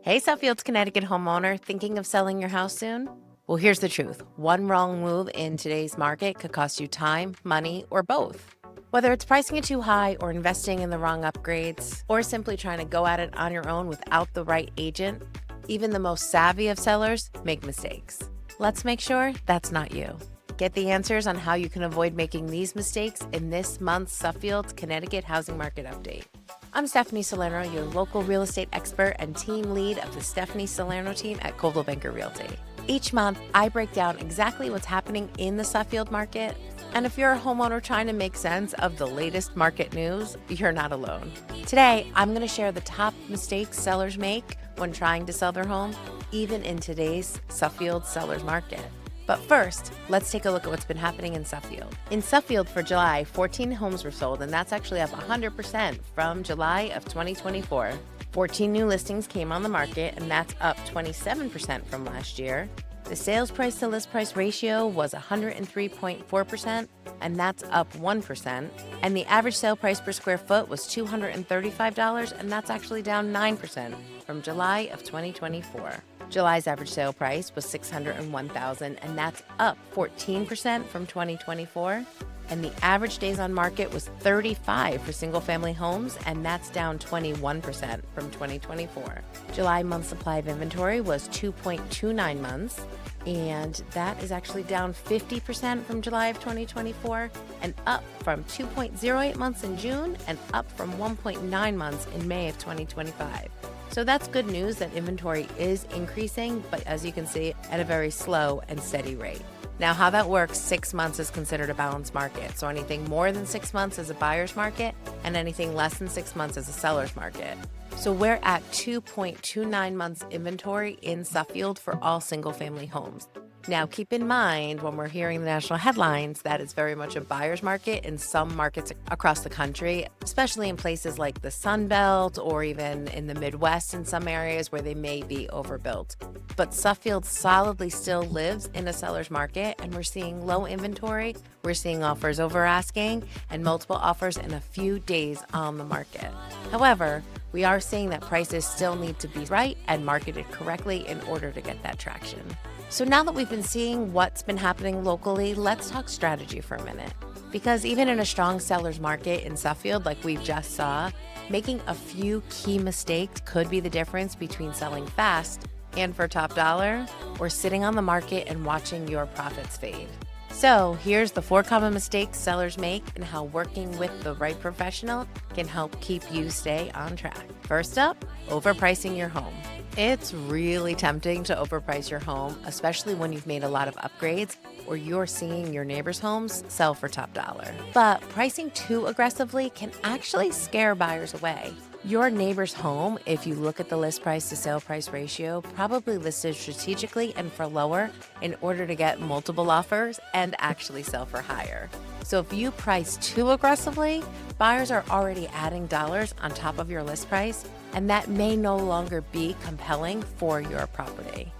Hey, Suffield, Connecticut homeowner, thinking of selling your house soon? Well, here's the truth. One wrong move in today's market could cost you time, money, or both. Whether it's pricing it too high or investing in the wrong upgrades, or simply trying to go at it on your own without the right agent, even the most savvy of sellers make mistakes. Let's make sure that's not you. Get the answers on how you can avoid making these mistakes in this month's Suffield, Connecticut housing market update. I'm Stephanie Salerno, your local real estate expert and team lead of the Stephanie Salerno team at Coldwell Realty. Each month, I break down exactly what's happening in the Suffield market. And if you're a homeowner trying to make sense of the latest market news, you're not alone. Today, I'm going to share the top mistakes sellers make when trying to sell their home, even in today's Suffield sellers market. But first, let's take a look at what's been happening in Suffield. In Suffield for July, 14 homes were sold, and that's actually up 100% from July of 2024. 14 new listings came on the market, and that's up 27% from last year. The sales price to list price ratio was 103.4%, and that's up 1%. And the average sale price per square foot was $235, and that's actually down 9% from July of 2024. July's average sale price was $601,000, and that's up 14% from 2024. And the average days on market was 35 for single-family homes, and that's down 21% from 2024. July month supply of inventory was 2.29 months, and that is actually down 50% from July of 2024, and up from 2.08 months in June, and up from 1.9 months in May of 2025. So that's good news that inventory is increasing, but as you can see, at a very slow and steady rate. Now, how that works, 6 months is considered a balanced market. So anything more than 6 months is a buyer's market, and anything less than 6 months is a seller's market. So we're at 2.29 months inventory in Suffield for all single-family homes. Now, keep in mind when we're hearing the national headlines that it's very much a buyer's market in some markets across the country, especially in places like the Sun Belt or even in the Midwest in some areas where they may be overbuilt. But Suffield solidly still lives in a seller's market, and we're seeing low inventory, we're seeing offers over asking, and multiple offers in a few days on the market. However, we are seeing that prices still need to be right and marketed correctly in order to get that traction. So now that we've been seeing what's been happening locally, let's talk strategy for a minute. Because even in a strong seller's market in Suffield, like we just saw, making a few key mistakes could be the difference between selling fast and for top dollar, or sitting on the market and watching your profits fade. So here's the 4 common mistakes sellers make and how working with the right professional can help keep you stay on track. First up, overpricing your home. It's really tempting to overprice your home, especially when you've made a lot of upgrades or you're seeing your neighbors' homes sell for top dollar. But pricing too aggressively can actually scare buyers away. Your neighbor's home, if you look at the list price to sale price ratio, probably listed strategically and for lower in order to get multiple offers and actually sell for higher. So if you price too aggressively, buyers are already adding dollars on top of your list price, and that may no longer be compelling for your property.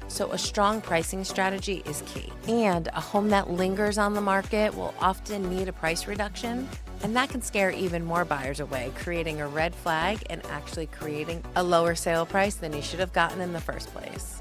So a strong pricing strategy is key. And a home that lingers on the market will often need a price reduction, and that can scare even more buyers away, creating a red flag and actually creating a lower sale price than you should have gotten in the first place.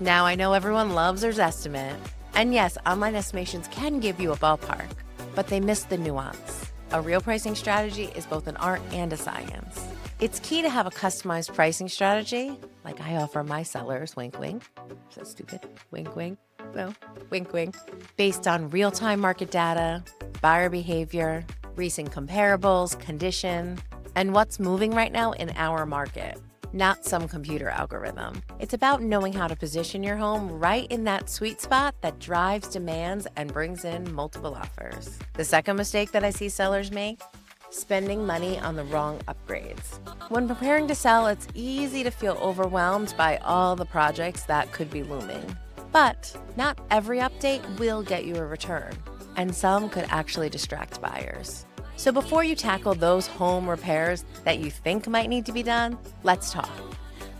Now, I know everyone loves their estimate, and yes, online estimations can give you a ballpark, but they miss the nuance. A real pricing strategy is both an art and a science. It's key to have a customized pricing strategy, like I offer my sellers, wink, wink. Is that stupid? Wink, wink. No, wink, wink. Based on real-time market data, buyer behavior, recent comparables, condition, and what's moving right now in our market, not some computer algorithm. It's about knowing how to position your home right in that sweet spot that drives demands and brings in multiple offers. The second mistake that I see sellers make, spending money on the wrong upgrades. When preparing to sell, it's easy to feel overwhelmed by all the projects that could be looming. But not every update will get you a return, and some could actually distract buyers. So before you tackle those home repairs that you think might need to be done, let's talk.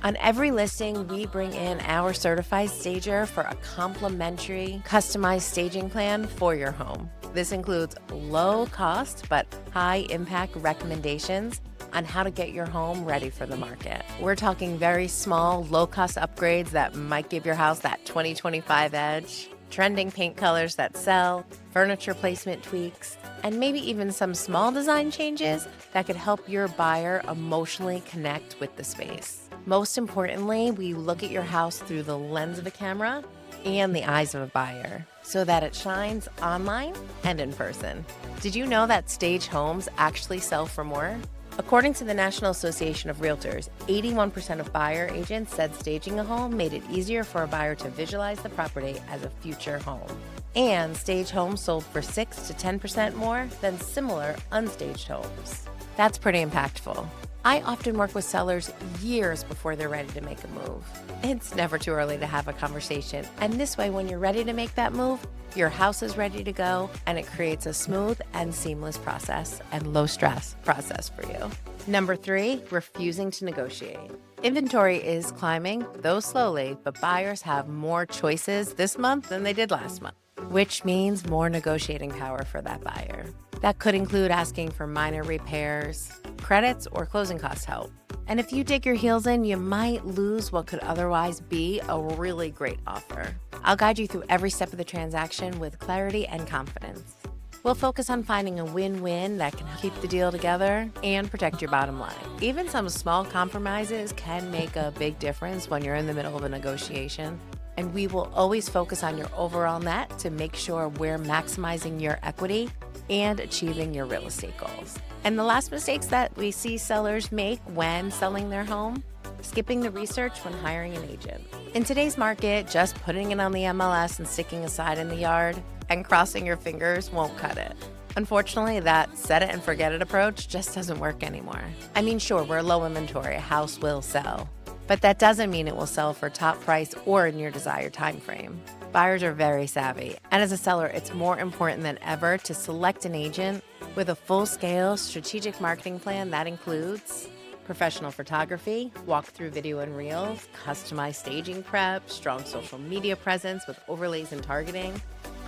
On every listing, we bring in our certified stager for a complimentary, customized staging plan for your home. This includes low cost but high impact recommendations on how to get your home ready for the market. We're talking very small, low-cost upgrades that might give your house that 2025 edge, trending paint colors that sell, furniture placement tweaks, and maybe even some small design changes that could help your buyer emotionally connect with the space. Most importantly, we look at your house through the lens of a camera and the eyes of a buyer so that it shines online and in person. Did you know that stage homes actually sell for more? According to the National Association of Realtors, 81% of buyer agents said staging a home made it easier for a buyer to visualize the property as a future home. And stage homes sold for 6 to 10% more than similar unstaged homes. That's pretty impactful. I often work with sellers years before they're ready to make a move. It's never too early to have a conversation, and this way, when you're ready to make that move, your house is ready to go, and it creates a smooth and seamless process and low-stress process for you. Number 3, refusing to negotiate. Inventory is climbing, though slowly, but buyers have more choices this month than they did last month, which means more negotiating power for that buyer. That could include asking for minor repairs, credits, or closing cost help. And if you dig your heels in, you might lose what could otherwise be a really great offer. I'll guide you through every step of the transaction with clarity and confidence. We'll focus on finding a win-win that can keep the deal together and protect your bottom line. Even some small compromises can make a big difference when you're in the middle of a negotiation. And we will always focus on your overall net to make sure we're maximizing your equity and achieving your real estate goals. And the last mistakes that we see sellers make when selling their home, skipping the research when hiring an agent. In today's market, just putting it on the MLS and sticking a sign in the yard and crossing your fingers won't cut it. Unfortunately, that set it and forget it approach just doesn't work anymore. I mean, sure, we're low inventory, a house will sell, but that doesn't mean it will sell for top price or in your desired time frame. Buyers are very savvy, and as a seller, it's more important than ever to select an agent with a full-scale strategic marketing plan that includes professional photography, walkthrough video and reels, customized staging prep, strong social media presence with overlays and targeting,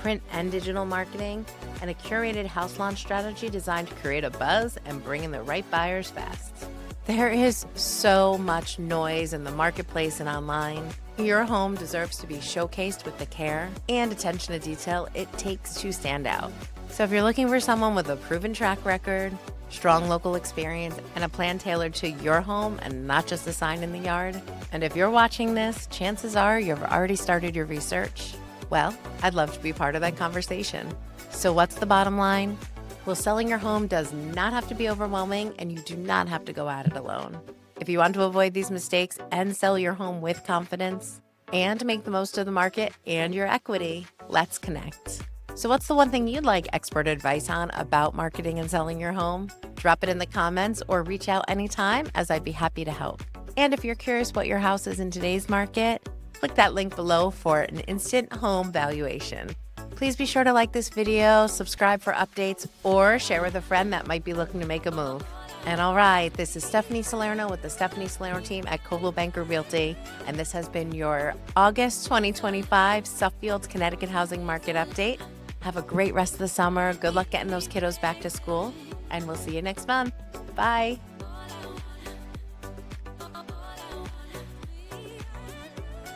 print and digital marketing, and a curated house launch strategy designed to create a buzz and bring in the right buyers fast. There is so much noise in the marketplace and online. Your home deserves to be showcased with the care and attention to detail it takes to stand out. So if you're looking for someone with a proven track record, strong local experience, and a plan tailored to your home and not just a sign in the yard, and if you're watching this, chances are you've already started your research. Well, I'd love to be part of that conversation. So what's the bottom line? Well, selling your home does not have to be overwhelming, and you do not have to go at it alone. If you want to avoid these mistakes and sell your home with confidence and make the most of the market and your equity, let's connect. So what's the one thing you'd like expert advice on about marketing and selling your home? Drop it in the comments or reach out anytime, as I'd be happy to help. And if you're curious what your house is in today's market, click that link below for an instant home valuation. Please be sure to like this video, subscribe for updates, or share with a friend that might be looking to make a move. And all right, this is Stephanie Salerno with the Stephanie Salerno team at Coldwell Banker Realty, and this has been your August 2025 Suffield, Connecticut housing market update. Have a great rest of the summer. Good luck getting those kiddos back to school, and we'll see you next month. Bye.